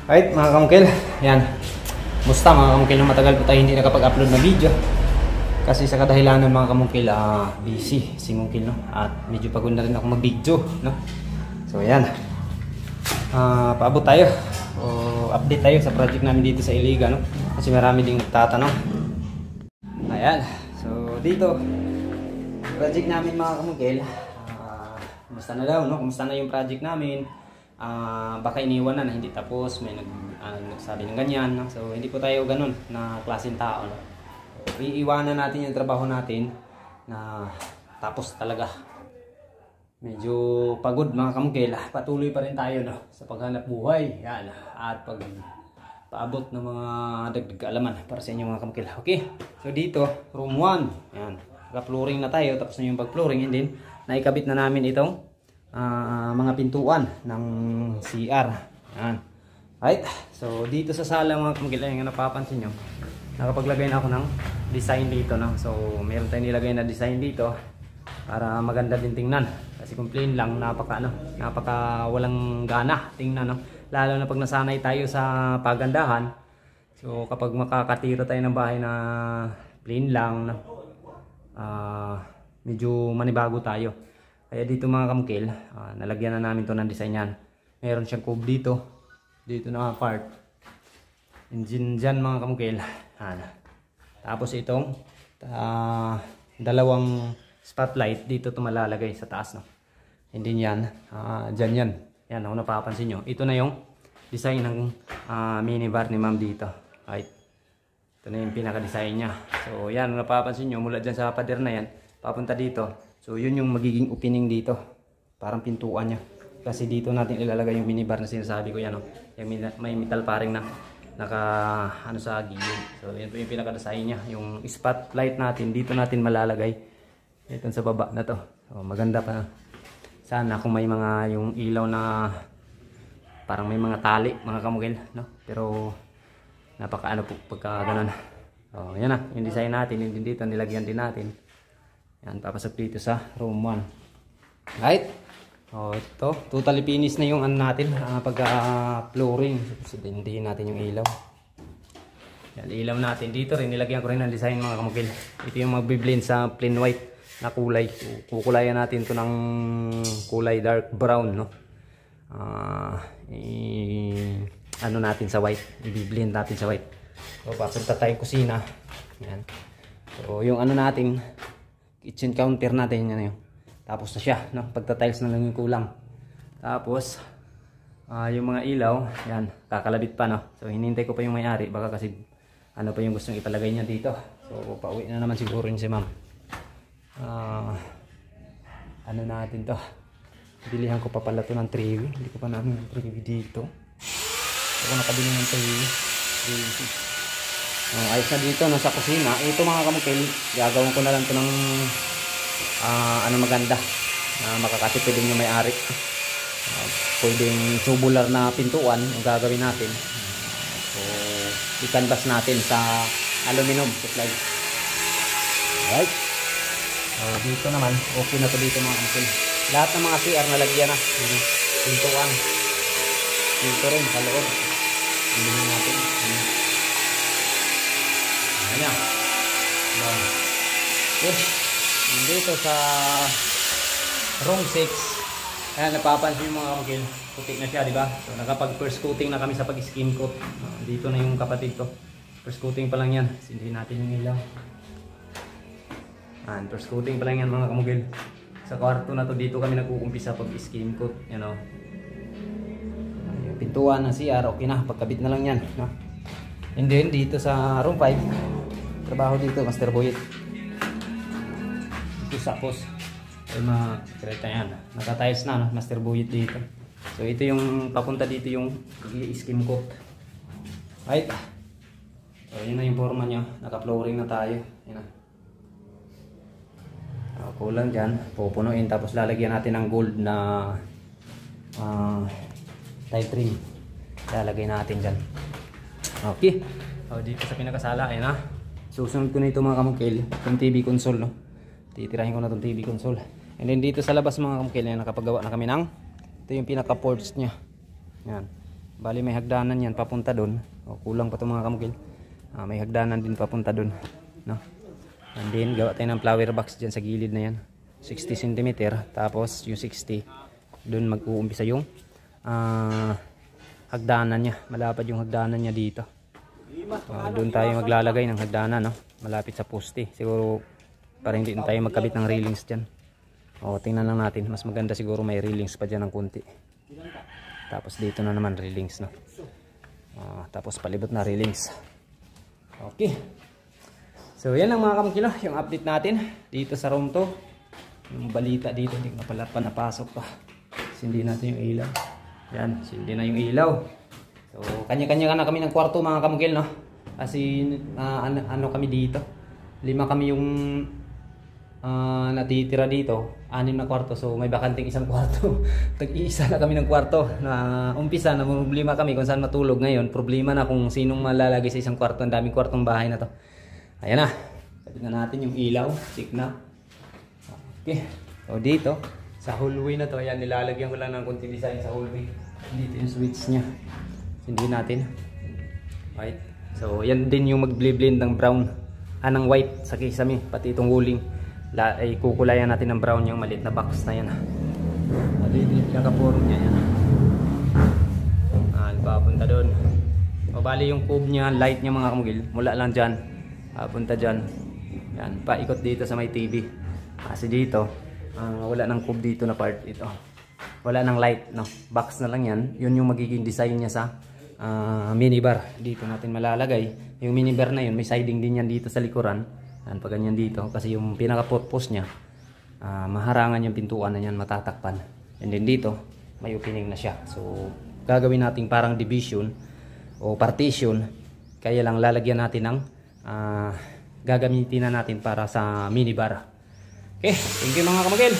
Alright mga kamukil, yan. Musta mga kamukil, na matagal po tayo hindi nakapag-upload na video. Kasi sa kadahilanan mga kamukil, busy si Mungkil, no? At medyo pagod na rin ako mag-video, no? So yan, paabot tayo o update tayo sa project namin dito sa Iligan, no? Kasi marami ding nagtatanong. Ayan, so dito project namin mga kamukil, kumusta na daw, no? Kumusta na yung project namin? Baka iniwan na hindi tapos, may nagsabi ng ganyan, no? So hindi po tayo ganun na klaseng tao, no? So, iiwanan natin yung trabaho natin na tapos talaga medyo pagod mga kamukil. Patuloy pa rin tayo, no, sa paghanap buhay, yan, at pag paabot ng mga dagdag kaalaman para sa inyo mga kamukil. Okay, so dito room 1, yan, naka-flooring na tayo, tapos na yung pag-flooring, and then naikabit na namin itong mga pintuan ng CR. Yan. Right? So dito sa sala mga kamukil, yung napapansin nyo, nakapaglagay na ako ng design dito, no? So meron tayong nilagay na design dito para maganda din tingnan. Kasi kung plain lang, napaka walang gana tingnan, no? Lalo na pag nasanay tayo sa pagandahan. So kapag makakatira tayo ng bahay na plain lang, no? Medyo manibago tayo. Kaya dito mga kamukil, nalagyan na namin to ng design yan. Meron siyang cove dito. Dito na part. Engine dyan mga kamukil. Tapos itong dalawang spotlight dito to malalagay sa taas, no? Hindi yan. Dyan yan. Yan, kung napapansin nyo. Ito na yung design ng minibar ni ma'am dito. Right. Ito na yung pinaka-design niya. So yan, kung napapansin nyo, mula dyan sa pader na yan, papunta dito. So yun yung magiging opening dito, parang pintuan niya. Kasi dito natin ilalagay yung minibar na sinasabi ko yan, no? Yung may metal paring na naka sa gilid. So yan po yung pinaka-design niya. Yung spotlight natin dito natin malalagay. Ito sa baba na to. So maganda pa. Sana kung may mga yung ilaw na parang may mga tali mga kamukil, no? Pero napaka po pagka ganun. So yan na yung design natin. Yung dito nilagyan din natin. Yan, papasok dito sa room 1. Right? Oh, ito, totally finish na yung natin, pagka-flooring. Hindi natin yung ilaw. Yan, ilaw natin dito rin. Nilagyan ko rin ng design mga kamukil. Ito yung magbiblend sa plain white na kulay. Kukulayan natin to ng kulay dark brown, no? Ano natin sa white. I-blend natin sa white. So, papunta tayong kusina. Yan. So, yung ano natin, kitchen counter natin, yan yun. Tapos na siya, no? Pagta-tiles na lang yung kulang. Tapos yung mga ilaw, yan, kakalabit pa, no? So hinintay ko pa yung may-ari, baka kasi ano pa yung gustong ipalagay niya dito. So pauwi na naman siguro yun si ma'am. Ano natin to? Bilihan ko pa pala to ng 3W. Hindi ko pa namin ng 3W dito. Ako nakabili ng 3W. Ayos na dito, nasa kusina. Ito mga kamukil, gagawin ko na lang to ng ano maganda na makakatipid din yung may-ari. Pwedeng tubular na pintuan ang gagawin natin. So i-canvas natin sa aluminum supply. Alright. Dito naman okay na to dito mga kamukil. Lahat ng mga CR nalagyan na. Pintuan dito rin sa loob. Hindi natin ayan. Okay. Dito sa room 6, ayan, napapansin yung mga kamukil, putik na siya, diba? So nakapag first coating na kami sa pag skim coat. Dito na yung kapatid ko, first coating pa lang yan. Sindihin natin yung ilaw. Ayan, first coating pa lang yan mga kamukil. Sa kwarto na to, dito kami nag-uumpisa pag skim coat, you know. Yung pintuan ng CR, okay na, pagkabit na lang yan, no? And then dito sa room 5, trabaho dito, master boyet. Ito sapos. Ay mga kreta yan. Naka-tiles na, no? Master boyet dito. So ito yung papunta dito yung i-skim coat. Right? So yun na yung forma nyo. Naka-flooring na tayo. Yun na. Kulang dyan. Pupunuin. Tapos lalagyan natin ng gold na type trim. Lalagay natin dyan. Okay. So dito sa pinakasala, ayun na. Susunod ko na ito mga kamukil, itong TV console, no? Titirahin ko na itong TV console. And then dito sa labas mga kamukil, nakapagawa na kami ng, ito yung pinaka ports nya. Yan. Bali may hagdanan yan papunta doon. O, kulang pa ito mga kamukil. May hagdanan din papunta doon, no? And then gawa tayo ng flower box dyan sa gilid na yan. 60 cm. Tapos yung 60 doon mag-uumpisa yung hagdanan niya. Malapad yung hagdanan niya dito. Doon tayo maglalagay ng hagdanan, no? Malapit sa poste. Siguro para hindi na tayo magkabit ng railings dyan. O, tingnan lang natin. Mas maganda siguro may railings pa dyan ng kunti. Tapos dito na naman railings, no? Tapos palibot na railings. Okay. So yan lang mga kamukilo, yung update natin dito sa room to. Yung balita dito, hindi na pala pa napasok pa. Sindi natin yung ilaw. Yan, sindi na yung ilaw. So kanya-kanya na kami ng kwarto mga kamukil, no? Kasi ano kami dito. 5 kami yung natitira dito. 6 na kwarto. So may bakanting isang kwarto. Tag-iisa na kami ng kwarto. Na umpisa na problema kami kung saan matulog. Ngayon problema na kung sinong malalagay sa isang kwarto. Ang daming kwartong bahay na to. Ayan na. Kapit na natin yung ilaw. Check na. Okay. So dito sa hallway na to. Ayan, nilalagyan ko lang ng konti design sa hallway. Dito yung switch nya. Sindihin natin. Right. So yan din yung mag-blend ng brown. Ng white sa kisame. Pati itong wuling. Ay kukulayan natin ng brown yung maliit na box na yan. Dito yung pinaka-forum niya yan. Papunta doon. O bali yung cube niya, light niya mga kamugil. Mula lang dyan. Papunta dyan. Yan. Paikot dito sa may TV. Kasi dito, wala ng cube dito na part ito. Wala ng light. No? Box na lang yan. Yun yung magiging design niya sa minibar. Dito natin malalagay. Yung minibar na yun, may siding din yan dito sa likuran. Yan, pag ganyan dito, kasi yung pinaka-purpose niya, maharangan yung pintuan na yan, matatakpan. And then dito, may opening na siya. So, gagawin natin parang division o partition. Kaya lang lalagyan natin ng gagamitin na natin para sa minibar. Okay, thank you mga kamagil.